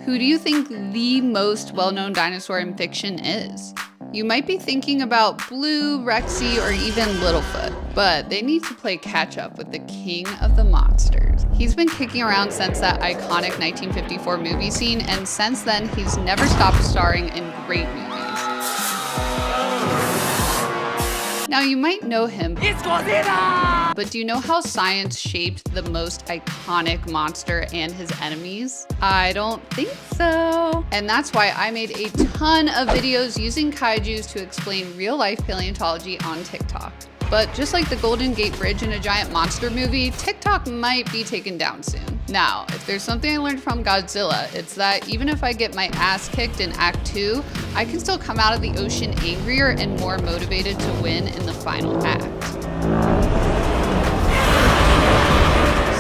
Who do you think the most well-known dinosaur in fiction is? You might be thinking about Blue, Rexy, or even Littlefoot, but they need to play catch up with the king of the monsters. He's been kicking around since that iconic 1954 movie scene, and since then, he's never stopped starring in great movies. Now, you might know him. It's Godzilla! But do you know how science shaped the most iconic monster and his enemies? I don't think so. And that's why I made a ton of videos using kaijus to explain real-life paleontology on TikTok. But just like the Golden Gate Bridge in a giant monster movie, TikTok might be taken down soon. Now, if there's something I learned from Godzilla, it's that even if I get my ass kicked in Act 2, I can still come out of the ocean angrier and more motivated to win in the final act.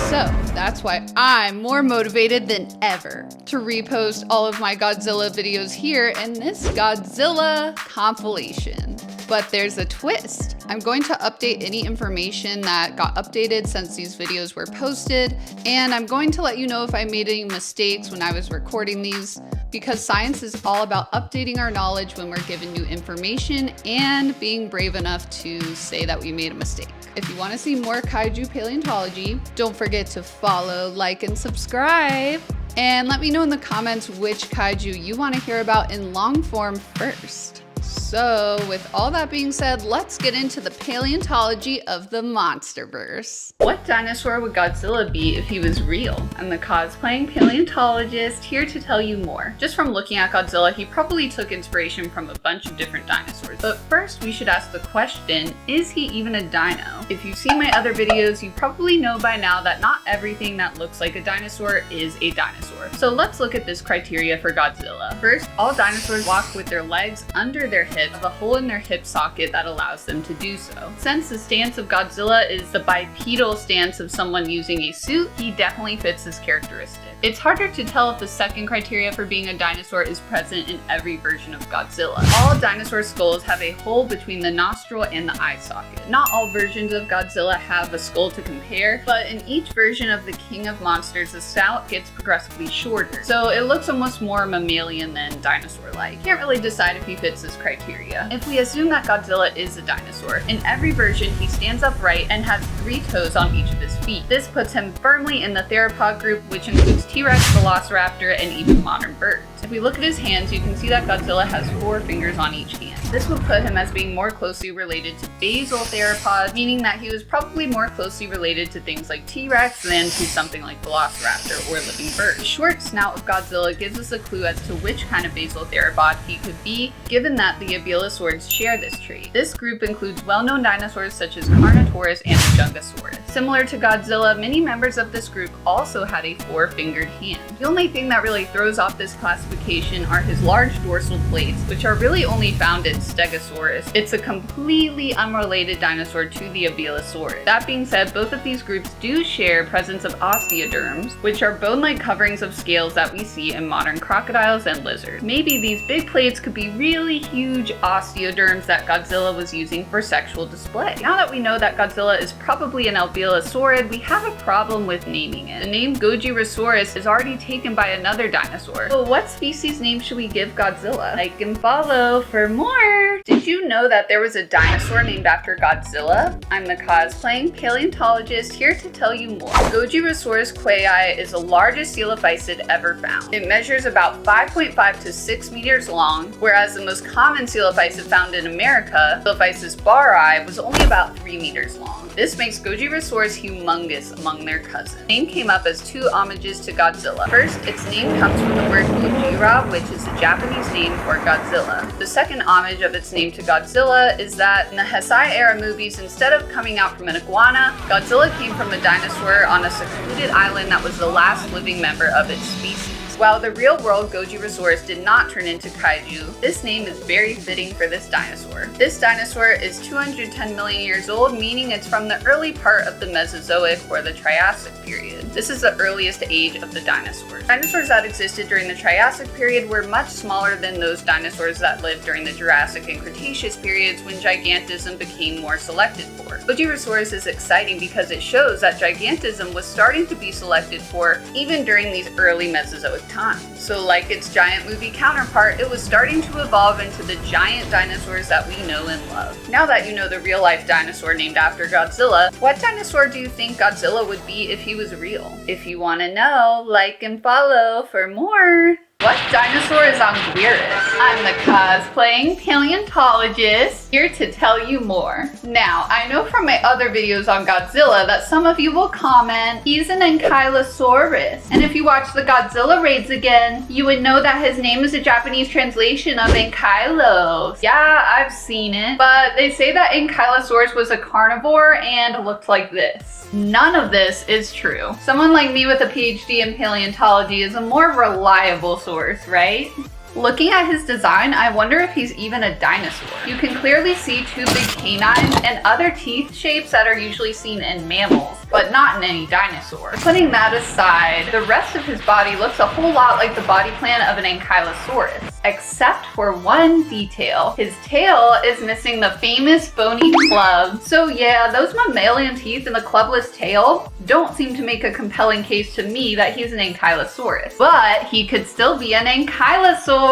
So that's why I'm more motivated than ever to repost all of my Godzilla videos here in this Godzilla compilation. But there's a twist. I'm going to update any information that got updated since these videos were posted, and I'm going to let you know if I made any mistakes when I was recording these, because science is all about updating our knowledge when we're given new information and being brave enough to say that we made a mistake. If you want to see more kaiju paleontology, don't forget to follow, like, and subscribe. And let me know in the comments which kaiju you want to hear about in long form first. So with all that being said, let's get into the paleontology of the Monsterverse. What dinosaur would Godzilla be if he was real? I'm the cosplaying paleontologist, here to tell you more. Just from looking at Godzilla, he probably took inspiration from a bunch of different dinosaurs. But first, we should ask the question, is he even a dino? If you've seen my other videos, you probably know by now that not everything that looks like a dinosaur is a dinosaur. So let's look at this criteria for Godzilla. First, all dinosaurs walk with their legs under their hips, have a hole in their hip socket that allows them to do so. Since the stance of Godzilla is the bipedal stance of someone using a suit, he definitely fits this characteristic. It's harder to tell if the second criteria for being a dinosaur is present in every version of Godzilla. All dinosaur skulls have a hole between the nostril and the eye socket. Not all versions of Godzilla have a skull to compare, but in each version of the King of Monsters, the snout gets progressively shorter. So it looks almost more mammalian than dinosaur-like. Can't really decide if he fits this criteria. If we assume that Godzilla is a dinosaur, in every version he stands upright and has 3 toes on each of his feet. This puts him firmly in the theropod group, which includes T-Rex, Velociraptor, and even modern birds. If we look at his hands, you can see that Godzilla has 4 fingers on each hand. This would put him as being more closely related to basal theropods, meaning that he was probably more closely related to things like T-Rex than to something like Velociraptor or living birds. The short snout of Godzilla gives us a clue as to which kind of basal theropod he could be, given that the Abelosaurids share this trait. This group includes well-known dinosaurs such as Carnotaurus and Jungosaurus. Similar to Godzilla, many members of this group also had a 4-fingered hand. The only thing that really throws off this classification are his large dorsal plates, which are really only found in Stegosaurus. It's a completely unrelated dinosaur to the Abelosaurus. That being said, both of these groups do share presence of osteoderms, which are bone-like coverings of scales that we see in modern crocodiles and lizards. Maybe these big plates could be really huge osteoderms that Godzilla was using for sexual display. Now that we know that Godzilla is probably an Abelisaurid, we have a problem with naming it. The name Gojirosaurus is already taken by another dinosaur. So what species name should we give Godzilla? Like and follow for more! Did you know that there was a dinosaur named after Godzilla? I'm the cosplaying paleontologist, here to tell you more. Gojirosaurus quayi is the largest coelophysid ever found. It measures about 5.5 to 6 meters long, whereas the most common coelophysid found in America, Coelophysis barri, was only about 3 meters long. This makes Gojirosaurus humongous among their cousins. The name came up as 2 homages to Godzilla. First, its name comes from the word Gojira, which is the Japanese name for Godzilla. The second homage of its name to Godzilla is that in the Heisei era movies, instead of coming out from an iguana, Godzilla came from a dinosaur on a secluded island that was the last living member of its species. While the real-world Gojirosaurus did not turn into kaiju, this name is very fitting for this dinosaur. This dinosaur is 210 million years old, meaning it's from the early part of the Mesozoic or the Triassic period. This is the earliest age of the dinosaurs. Dinosaurs that existed during the Triassic period were much smaller than those dinosaurs that lived during the Jurassic and Cretaceous periods when gigantism became more selected for. Gojirosaurus is exciting because it shows that gigantism was starting to be selected for even during these early Mesozoic time. So like its giant movie counterpart, it was starting to evolve into the giant dinosaurs that we know and love. Now that you know the real-life dinosaur named after Godzilla, what dinosaur do you think Godzilla would be if he was real? If you want to know, like and follow for more. What dinosaur is Anguirus? I'm the cosplaying paleontologist, here to tell you more. Now, I know from my other videos on Godzilla that some of you will comment, he's an Ankylosaurus. And if you watch the Godzilla raids again, you would know that his name is a Japanese translation of Ankylos. Yeah, I've seen it. But they say that Ankylosaurus was a carnivore and looked like this. None of this is true. Someone like me with a PhD in paleontology is a more reliable source, right? Looking at his design, I wonder if he's even a dinosaur. You can clearly see two big canines and other teeth shapes that are usually seen in mammals, but not in any dinosaur. Putting that aside, the rest of his body looks a whole lot like the body plan of an Ankylosaurus, except for one detail. His tail is missing the famous bony club. So yeah, those mammalian teeth and the clubless tail don't seem to make a compelling case to me that he's an Ankylosaurus. But he could still be an Ankylosaur.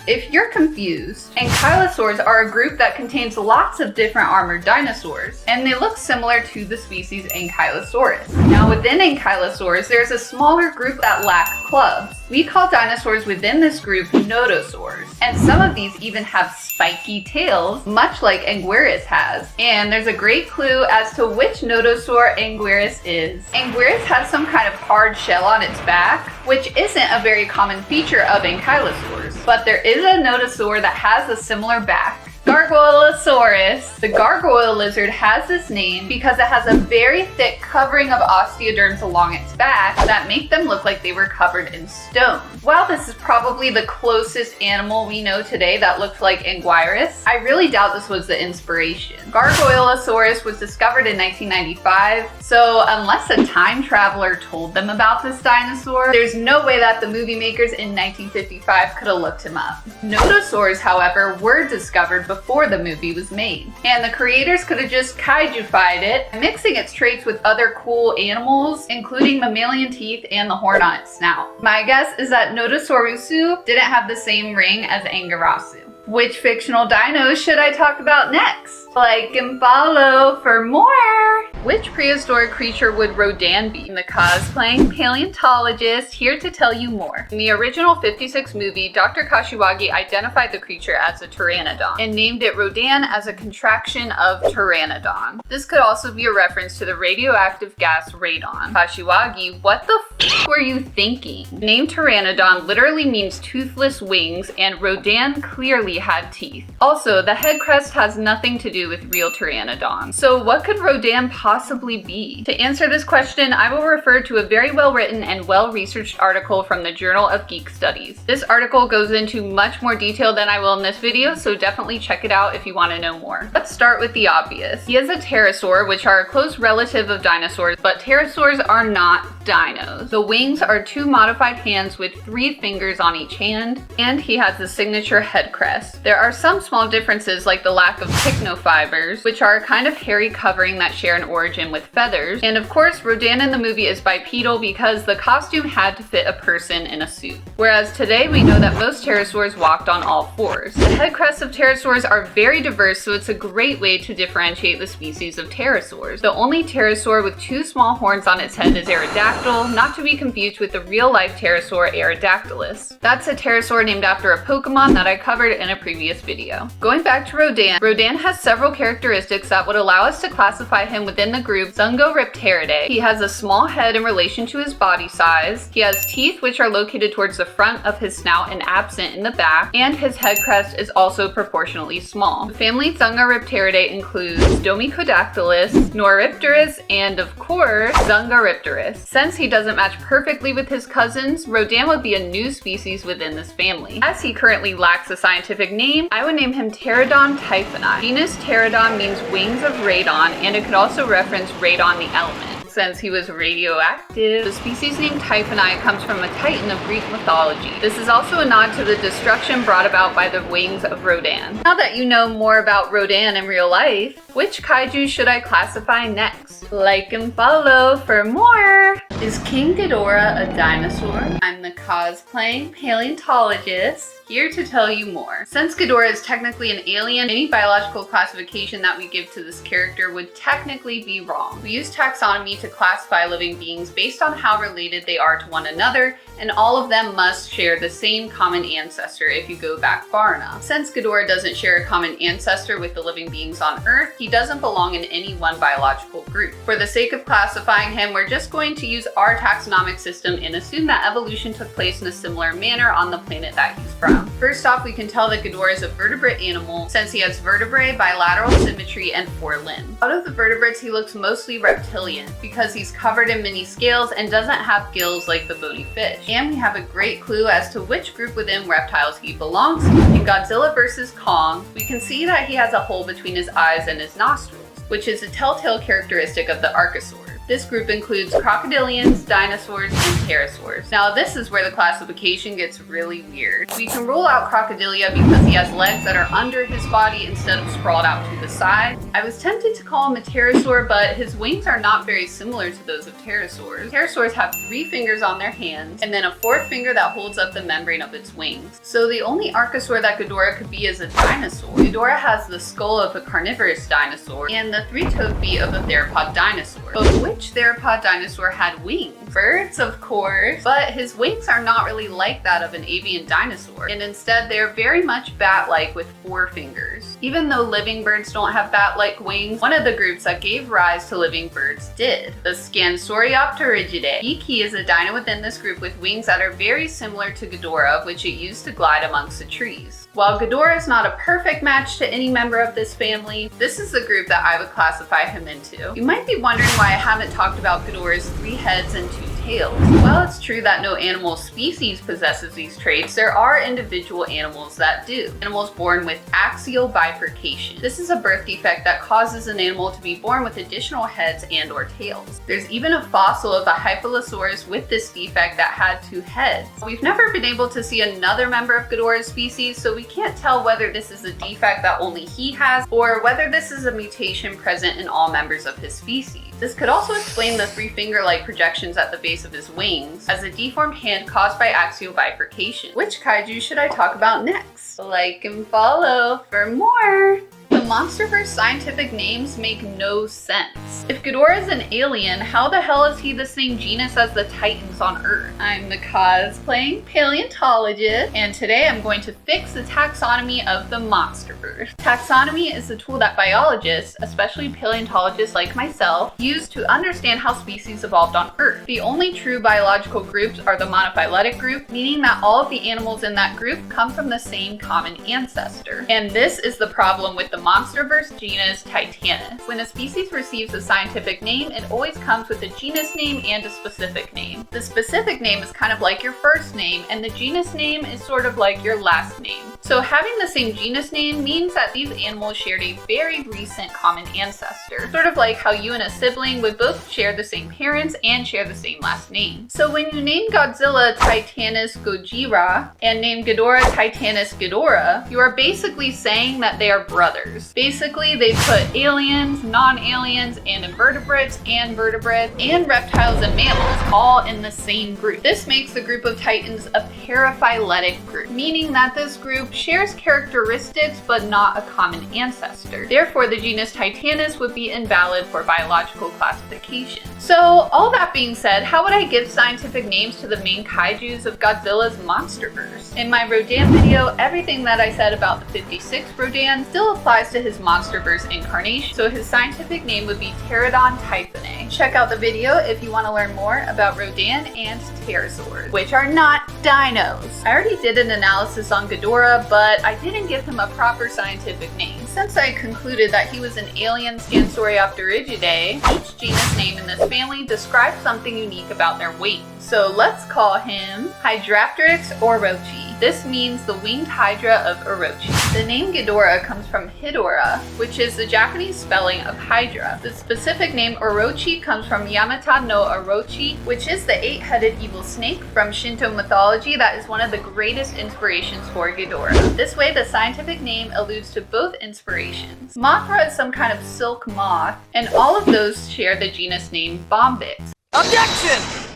If you're confused, Ankylosaurs are a group that contains lots of different armored dinosaurs, and they look similar to the species Ankylosaurus. Now within Ankylosaurs, there's a smaller group that lack clubs. We call dinosaurs within this group nodosaurs, and some of these even have spiky tails, much like Anguirus has. And there's a great clue as to which nodosaur Anguirus is. Anguirus has some kind of hard shell on its back, which isn't a very common feature of Ankylosaurs. But there is a nodosaur that has a similar back. Gargoylosaurus. The gargoyle lizard has this name because it has a very thick covering of osteoderms along its back that make them look like they were covered in stone. While this is probably the closest animal we know today that looked like Anguirus, I really doubt this was the inspiration. Gargoylosaurus was discovered in 1995, so unless a time traveler told them about this dinosaur, there's no way that the movie makers in 1955 could have looked him up. Nodosaurs, however, were discovered before the movie was made, and the creators could have just Kaiju-fied it, mixing its traits with other cool animals, including mammalian teeth and the horn on its snout. My guess is that Nodosaurusu didn't have the same ring as Anguirasu. Which fictional dinos should I talk about next? Like and follow for more! Which prehistoric creature would Rodan be? I'm the cosplaying paleontologist, here to tell you more. In the original 56 movie, Dr. Kashiwagi identified the creature as a pteranodon and named it Rodan as a contraction of pteranodon. This could also be a reference to the radioactive gas radon. Kashiwagi, what the f were you thinking? The name pteranodon literally means toothless wings, and Rodan clearly had teeth. Also, the head crest has nothing to do with real pteranodons. So what could Rodan possibly be? To answer this question, I will refer to a very well written and well researched article from the Journal of Geek Studies. This article goes into much more detail than I will in this video, so definitely check it out if you want to know more. Let's start with the obvious. He is a pterosaur, which are a close relative of dinosaurs, but pterosaurs are not dinos. The wings are two modified hands with 3 fingers on each hand, and he has the signature head crest. There are some small differences, like the lack of pycnofibers, which are a kind of hairy covering that share an origin with feathers. And of course, Rodan in the movie is bipedal because the costume had to fit a person in a suit. Whereas today we know that most pterosaurs walked on all 4s. The head crests of pterosaurs are very diverse, so it's a great way to differentiate the species of pterosaurs. The only pterosaur with 2 small horns on its head is Aerodactyl, not to be confused with the real-life pterosaur Aerodactylus. That's a pterosaur named after a Pokemon that I covered in a previous video. Going back to Rodan, Rodan has several characteristics that would allow us to classify him within the group Zungoripteridae. He has a small head in relation to his body size, he has teeth which are located towards the front of his snout and absent in the back, and his head crest is also proportionally small. The family Zungoripteridae includes Domicodactylus, Noripterus, and of course, Zungoripterus. Since he doesn't match perfectly with his cousins, Rodan would be a new species within this family. As he currently lacks a scientific name, I would name him Pterodon typhoni. Genus Pterodon means wings of radon, and it could also reference radon the element. since he was radioactive. The species name Typhoni comes from a titan of Greek mythology. This is also a nod to the destruction brought about by the wings of Rodan. Now that you know more about Rodan in real life, which kaiju should I classify next? Like and follow for more! Is King Ghidorah a dinosaur? I'm the cosplaying paleontologist, here to tell you more. Since Ghidorah is technically an alien, any biological classification that we give to this character would technically be wrong. We use taxonomy to classify living beings based on how related they are to one another, and all of them must share the same common ancestor if you go back far enough. Since Ghidorah doesn't share a common ancestor with the living beings on Earth, he doesn't belong in any one biological group. For the sake of classifying him, we're just going to use our taxonomic system and assume that evolution took place in a similar manner on the planet that he's from. First off, we can tell that Ghidorah is a vertebrate animal since he has vertebrae, bilateral symmetry, and 4 limbs. Out of the vertebrates, he looks mostly reptilian because he's covered in many scales and doesn't have gills like the bony fish. And we have a great clue as to which group within reptiles he belongs to. In Godzilla vs. Kong, we can see that he has a hole between his eyes and his nostrils, which is a telltale characteristic of the archosaur. This group includes crocodilians, dinosaurs, and pterosaurs. Now this is where the classification gets really weird. We can rule out crocodilia because he has legs that are under his body instead of sprawled out to the side. I was tempted to call him a pterosaur, but his wings are not very similar to those of pterosaurs. Pterosaurs have 3 fingers on their hands, and then a 4th finger that holds up the membrane of its wings. So the only archosaur that Ghidorah could be is a dinosaur. Ghidorah has the skull of a carnivorous dinosaur and the 3-toed feet of a theropod dinosaur. But which theropod dinosaur had wings? Birds, of course, but his wings are not really like that of an avian dinosaur, and instead they're very much bat-like with 4 fingers. Even though living birds don't have bat-like wings, one of the groups that gave rise to living birds did, the Scansoriopterigidae. Geeky is a dino within this group with wings that are very similar to Ghidorah, which it used to glide amongst the trees. While Ghidorah is not a perfect match to any member of this family, this is the group that I would classify him into. You might be wondering why I haven't talked about Ghidorah's 3 heads and 2 tails. While it's true that no animal species possesses these traits, there are individual animals that do. Animals born with axial bifurcation. This is a birth defect that causes an animal to be born with additional heads and or tails. There's even a fossil of a Hyphalosaurus with this defect that had 2 heads. We've never been able to see another member of Ghidorah's species, so we can't tell whether this is a defect that only he has or whether this is a mutation present in all members of his species. This could also explain the 3 finger-like projections at the base of his wings as a deformed hand caused by axial bifurcation. Which kaiju should I talk about next? Like and follow for more! The Monsterverse scientific names make no sense. If Ghidorah is an alien, how the hell is he the same genus as the Titans on Earth? I'm the cosplaying paleontologist, and today I'm going to fix the taxonomy of the Monsterverse. Taxonomy is the tool that biologists, especially paleontologists like myself, use to understand how species evolved on Earth. The only true biological groups are the monophyletic group, meaning that all of the animals in that group come from the same common ancestor. And this is the problem with the Monsterverse genus Titanus. When a species receives a scientific name, it always comes with a genus name and a specific name. The specific name is kind of like your first name, and the genus name is sort of like your last name. So having the same genus name means that these animals shared a very recent common ancestor. Sort of like how you and a sibling would both share the same parents and share the same last name. So when you name Godzilla Titanus Gojira and name Ghidorah Titanus Ghidorah, you are basically saying that they are brothers. Basically, they put aliens, non-aliens, and invertebrates, and vertebrates, and reptiles and mammals all in the same group. This makes the group of Titans a paraphyletic group, meaning that this group shares characteristics but not a common ancestor. Therefore, the genus Titanus would be invalid for biological classification. So, all that being said, how would I give scientific names to the main kaijus of Godzilla's Monsterverse? In my Rodan video, everything that I said about the 56th Rodan still applies to his Monsterverse incarnation, so his scientific name would be Pterodon typhoni. Check out the video if you want to learn more about Rodan and pterosaurs, which are not dinos. I already did an analysis on Ghidorah, but I didn't give him a proper scientific name. Since I concluded that he was an alien Scansoriopterigidae, each genus name in this family describes something unique about their wings. So let's call him Hydrapteryx orochi. This means the winged hydra of Orochi. The name Ghidorah comes from Hidora, which is the Japanese spelling of hydra. The specific name Orochi comes from Yamata no Orochi, which is the 8-headed evil snake from Shinto mythology that is one of the greatest inspirations for Ghidorah. This way, the scientific name alludes to both inspirations. Mothra is some kind of silk moth, and all of those share the genus name Bombyx. Objection!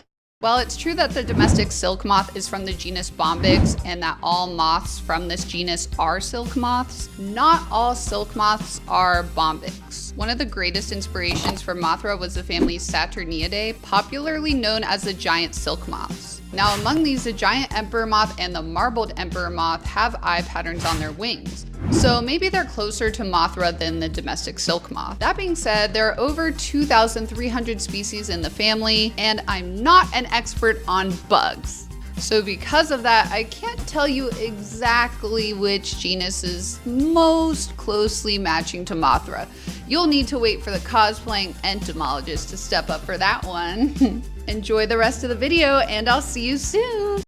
While it's true that the domestic silk moth is from the genus Bombyx and that all moths from this genus are silk moths, not all silk moths are Bombyx. One of the greatest inspirations for Mothra was the family Saturniidae, popularly known as the giant silk moths. Now among these, the giant emperor moth and the marbled emperor moth have eye patterns on their wings. So maybe they're closer to Mothra than the domestic silk moth. That being said, there are over 2,300 species in the family, and I'm not an expert on bugs. So because of that, I can't tell you exactly which genus is most closely matching to Mothra. You'll need to wait for the cosplaying entomologist to step up for that one. Enjoy the rest of the video, and I'll see you soon.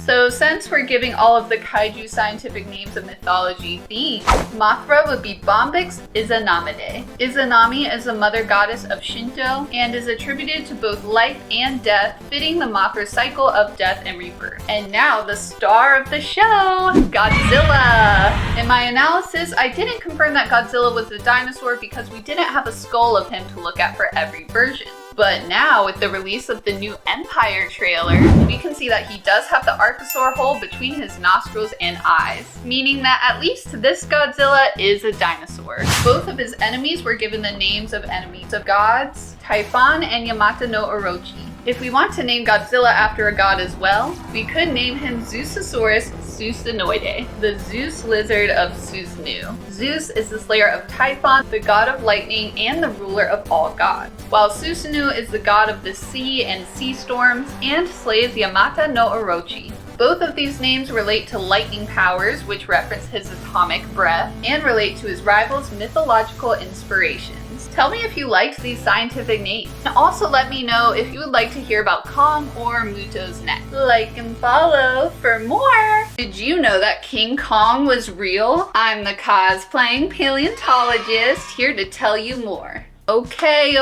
So since we're giving all of the kaiju scientific names a mythology theme, Mothra would be Bombyx Izanamide. Izanami is the mother goddess of Shinto and is attributed to both life and death, fitting the Mothra cycle of death and rebirth. And now the star of the show, Godzilla! In my analysis, I didn't confirm that Godzilla was a dinosaur because we didn't have a skull of him to look at for every version. But now, with the release of the new Empire trailer, we can see that he does have the archosaur hole between his nostrils and eyes, meaning that at least this Godzilla is a dinosaur. Both of his enemies were given the names of enemies of gods, Typhon and Yamata no Orochi. If we want to name Godzilla after a god as well, we could name him Zeusosaurus Susanoide, the Zeus lizard of Susnu. Zeus is the slayer of Typhon, the god of lightning and the ruler of all gods, while Susanu is the god of the sea and sea storms and slays Yamata no Orochi. Both of these names relate to lightning powers, which reference his atomic breath, and relate to his rival's mythological inspirations. Tell me if you liked these scientific names. And also let me know if you would like to hear about Kong or Muto's next. Like and follow for more! Did you know that King Kong was real? I'm the cosplaying paleontologist, here to tell you more. Okay,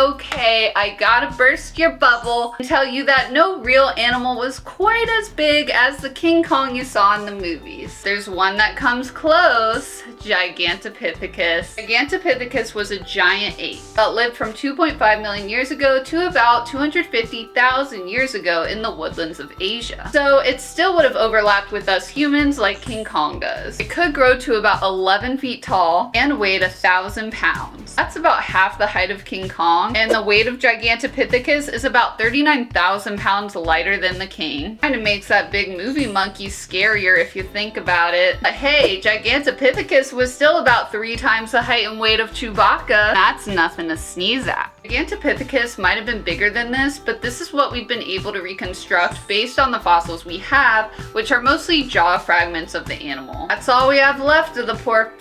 I gotta burst your bubble and tell you that no real animal was quite as big as the King Kong you saw in the movies. There's one that comes close, Gigantopithecus. Gigantopithecus was a giant ape that lived from 2.5 million years ago to about 250,000 years ago in the woodlands of Asia. So it still would have overlapped with us humans like King Kong does. It could grow to about 11 feet tall and weighed 1,000 pounds. That's about half the height of King Kong, and the weight of Gigantopithecus is about 39,000 pounds lighter than the king. Kinda makes that big movie monkey scarier if you think about it. But hey, Gigantopithecus was still about 3 times the height and weight of Chewbacca. That's nothing to sneeze at. Gigantopithecus might have been bigger than this, but this is what we've been able to reconstruct based on the fossils we have, which are mostly jaw fragments of the animal. That's all we have left of the poor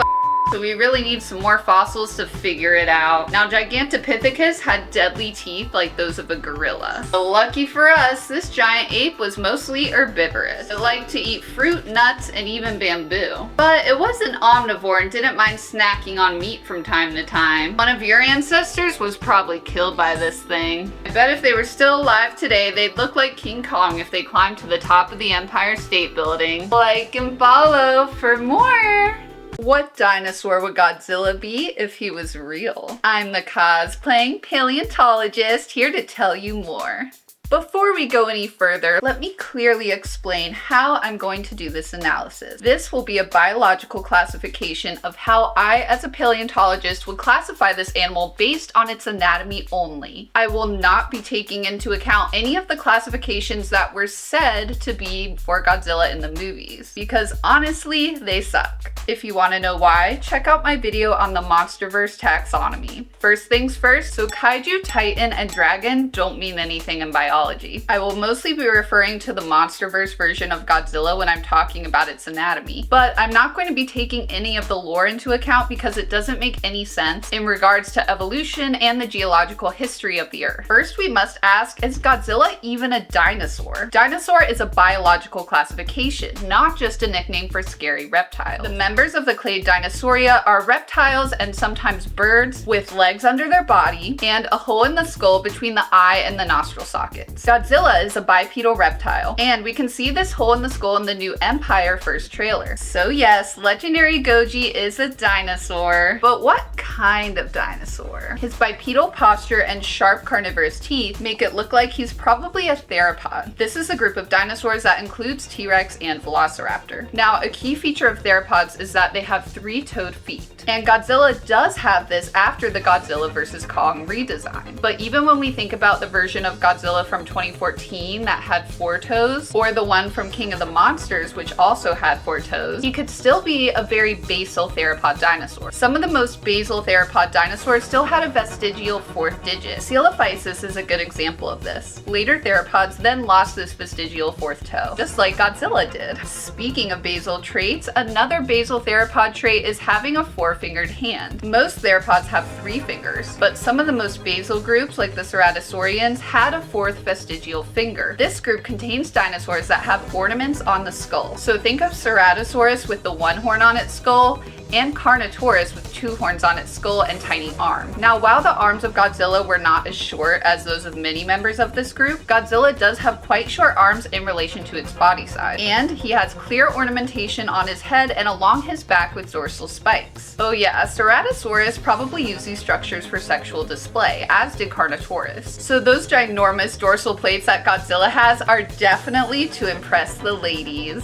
so we really need some more fossils to figure it out. Now, Gigantopithecus had deadly teeth like those of a gorilla. So lucky for us, this giant ape was mostly herbivorous. It liked to eat fruit, nuts, and even bamboo. But it was an omnivore and didn't mind snacking on meat from time to time. One of your ancestors was probably killed by this thing. I bet if they were still alive today, they'd look like King Kong if they climbed to the top of the Empire State Building. Like and follow for more! What dinosaur would Godzilla be if he was real? I'm the cosplaying paleontologist, here to tell you more. Before we go any further, let me clearly explain how I'm going to do this analysis. This will be a biological classification of how I, as a paleontologist, would classify this animal based on its anatomy only. I will not be taking into account any of the classifications that were said to be for Godzilla in the movies, because honestly, they suck. If you want to know why, check out my video on the Monsterverse taxonomy. First things first, so Kaiju, Titan, and Dragon don't mean anything in biology. mythology. I will mostly be referring to the Monsterverse version of Godzilla when I'm talking about its anatomy, but I'm not going to be taking any of the lore into account because it doesn't make any sense in regards to evolution and the geological history of the Earth. First, we must ask, is Godzilla even a dinosaur? Dinosaur is a biological classification, not just a nickname for scary reptiles. The members of the clade Dinosauria are reptiles and sometimes birds with legs under their body and a hole in the skull between the eye and the nostril sockets. Godzilla is a bipedal reptile, and we can see this hole in the skull in the new Empire first trailer. So yes, legendary Goji is a dinosaur, but what kind of dinosaur? His bipedal posture and sharp carnivorous teeth make it look like he's probably a theropod. This is a group of dinosaurs that includes T-Rex and Velociraptor. Now, a key feature of theropods is that they have three-toed feet. And Godzilla does have this after the Godzilla vs. Kong redesign. But even when we think about the version of Godzilla from 2014 that had 4 toes, or the one from King of the Monsters which also had 4 toes, he could still be a very basal theropod dinosaur. Some of the most basal theropod dinosaurs still had a vestigial 4th digit. Coelophysis is a good example of this. Later theropods then lost this vestigial 4th toe, just like Godzilla did. Speaking of basal traits, another basal theropod trait is having a 4-fingered hand. Most theropods have 3 fingers, but some of the most basal groups, like the Ceratosaurians, had a 4th vestigial finger. This group contains dinosaurs that have ornaments on the skull. So think of Ceratosaurus with the 1 horn on its skull, and Carnotaurus with 2 horns on its skull and tiny arm. Now, while the arms of Godzilla were not as short as those of many members of this group, Godzilla does have quite short arms in relation to its body size. And he has clear ornamentation on his head and along his back with dorsal spikes. Oh yeah, Ceratosaurus probably used these structures for sexual display, as did Carnotaurus. So those ginormous dorsal plates that Godzilla has are definitely to impress the ladies.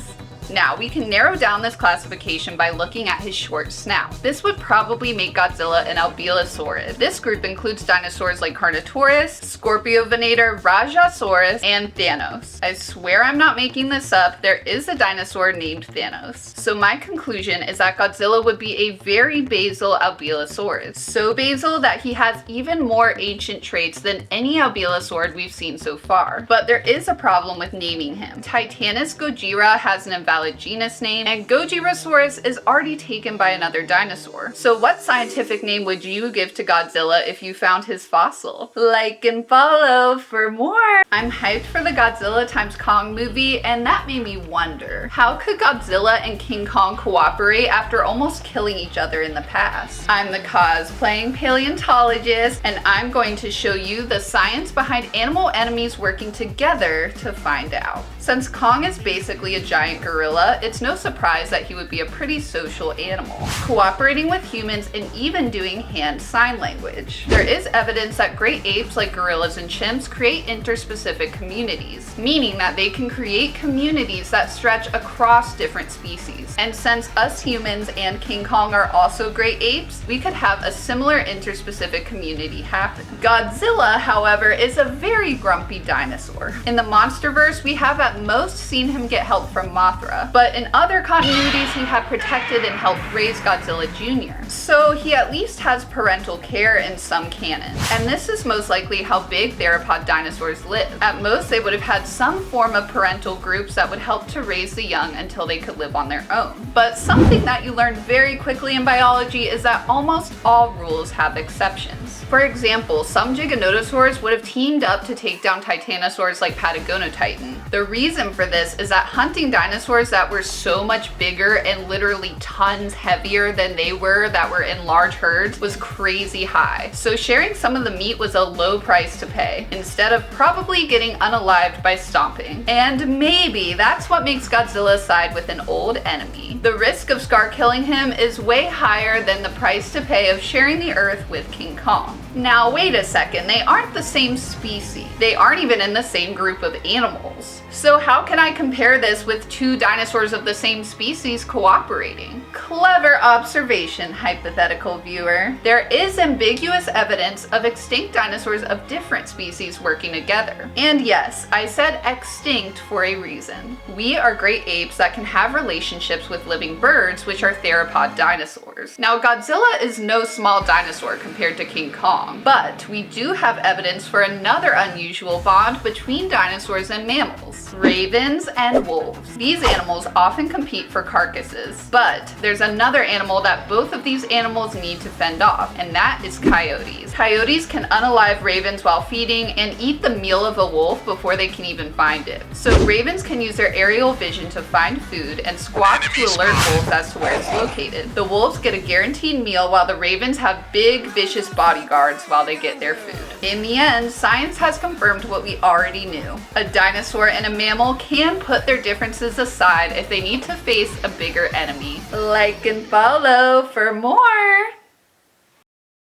Now, we can narrow down this classification by looking at his short snout. This would probably make Godzilla an albeolosaurid. This group includes dinosaurs like Carnotaurus, Scorpiovenator, Rajasaurus, and Thanos. I swear I'm not making this up, there is a dinosaur named Thanos. So my conclusion is that Godzilla would be a very basal albeolosaurid. So basal that he has even more ancient traits than any albeolosaurid we've seen so far. But there is a problem with naming him. Titanus Gojira has an invalid genus name, and Gojirasaurus is already taken by another dinosaur. So what scientific name would you give to Godzilla if you found his fossil? Like and follow for more! I'm hyped for the Godzilla x Kong movie, and that made me wonder, how could Godzilla and King Kong cooperate after almost killing each other in the past? I'm the cosplaying paleontologist, and I'm going to show you the science behind animal enemies working together to find out. Since Kong is basically a giant gorilla, it's no surprise that he would be a pretty social animal, cooperating with humans and even doing hand sign language. There is evidence that great apes like gorillas and chimps create interspecific communities, meaning that they can create communities that stretch across different species. And since us humans and King Kong are also great apes, we could have a similar interspecific community happen. Godzilla, however, is a very grumpy dinosaur. In the Monsterverse, we have at most seen him get help from Mothra, but in other continuities he had protected and helped raise Godzilla Jr. So he at least has parental care in some canon. And this is most likely how big theropod dinosaurs live. At most they would have had some form of parental groups that would help to raise the young until they could live on their own. But something that you learn very quickly in biology is that almost all rules have exceptions. For example, some giganotosaurs would have teamed up to take down titanosaurs like Patagonotitan. The reason for this is that hunting dinosaurs that were so much bigger and literally tons heavier than they were that were in large herds was crazy high. So sharing some of the meat was a low price to pay, instead of probably getting unalived by stomping. And maybe that's what makes Godzilla side with an old enemy. The risk of Scar killing him is way higher than the price to pay of sharing the earth with King Kong. Now wait a second, they aren't the same species. They aren't even in the same group of animals. So how can I compare this with two dinosaurs of the same species cooperating? Clever observation, hypothetical viewer. There is ambiguous evidence of extinct dinosaurs of different species working together. And yes, I said extinct for a reason. We are great apes that can have relationships with living birds, which are theropod dinosaurs. Now, Godzilla is no small dinosaur compared to King Kong, but we do have evidence for another unusual bond between dinosaurs and mammals: ravens and wolves. These animals often compete for carcasses, but there's another animal that both of these animals need to fend off, and that is coyotes. Coyotes can unalive ravens while feeding and eat the meal of a wolf before they can even find it. So ravens can use their aerial vision to find food and squawk to alert wolves as to where it's located. The wolves get a guaranteed meal while the ravens have big, vicious bodyguards while they get their food. In the end, science has confirmed what we already knew. A dinosaur and a mammal can put their differences aside if they need to face a bigger enemy. Like and follow for more!